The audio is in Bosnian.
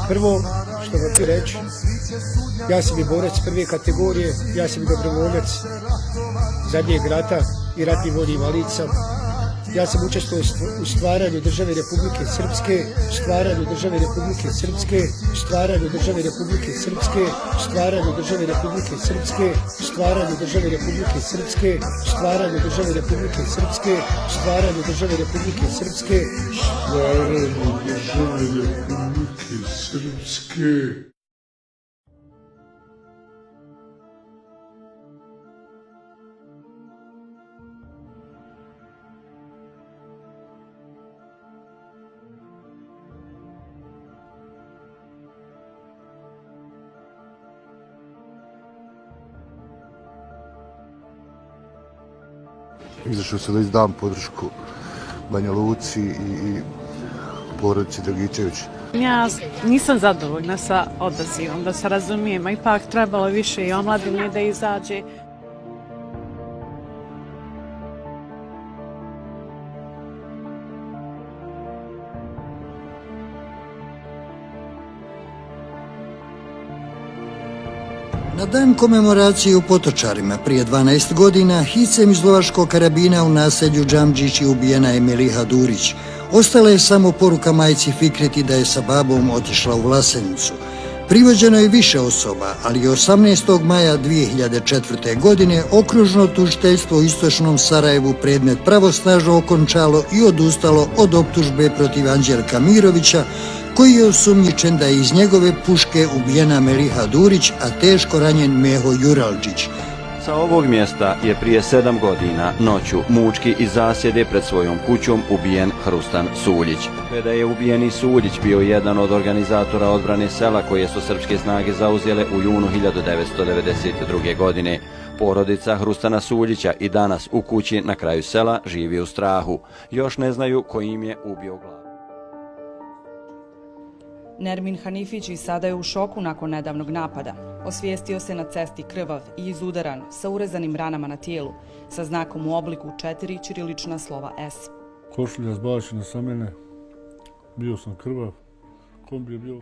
Prvo što hoću reći, ja sam i borac prve kategorije, ja sam i dobrovoljac zadnjeg rata i ratni vojni invalid sam. Ja sam učestvovao u stvaranju države Republike Srpske, stvaranju države Republike Srpske, stvaranju države Republike Srpske, stvaranju države Republike Srpske, stvaranju države Republike Srpske, stvaranju države Republike Srpske, stvaranju države Republike Srpske, stvaranju države Republike Srpske. Izašao sam da izdam podršku Banja Luci i porodici Dragičević. Ja nisam zadovoljna sa odazivom, da se razumijemo. Ipak trebalo više i omladine da izađe. Na dan komemoracije u Potočarima prije 12 godina hicem iz lovačkog karabina u naselju Džamdžić je ubijena Emiliha Durić. Ostala je samo poruka majci Fikreti da je sa babom otišla u Vlasenicu. Privođeno je više osoba, ali 18. maja 2004. godine okružno tužiteljstvo u istočnom Sarajevu predmet pravosnažno okončalo i odustalo od optužbe protiv Anđelka Mirovića, koji je osumnjičen da je iz njegove puške ubijena Meliha Durić, a teško ranjen Meho Juralčić. Sa ovog mjesta je prije 7 godina noću mučki iz zasjede pred svojom kućom ubijen Hrustan Suljić. Kada je ubijeni Suljić bio jedan od organizatora odbrane sela koje su srpske snage zauzele u junu 1992. godine. Porodica Hrustana Suljića i danas u kući na kraju sela živi u strahu. Još ne znaju ko im je ubio glavu. Nermin Hanifić i sada je u šoku nakon nedavnog napada. Osvijestio se na cesti krvav i izudaran, sa urezanim ranama na tijelu, sa znakom u obliku 4 ćirilična slova S. Košulja zbačena sa mene, bio sam krvav, kombi je bio...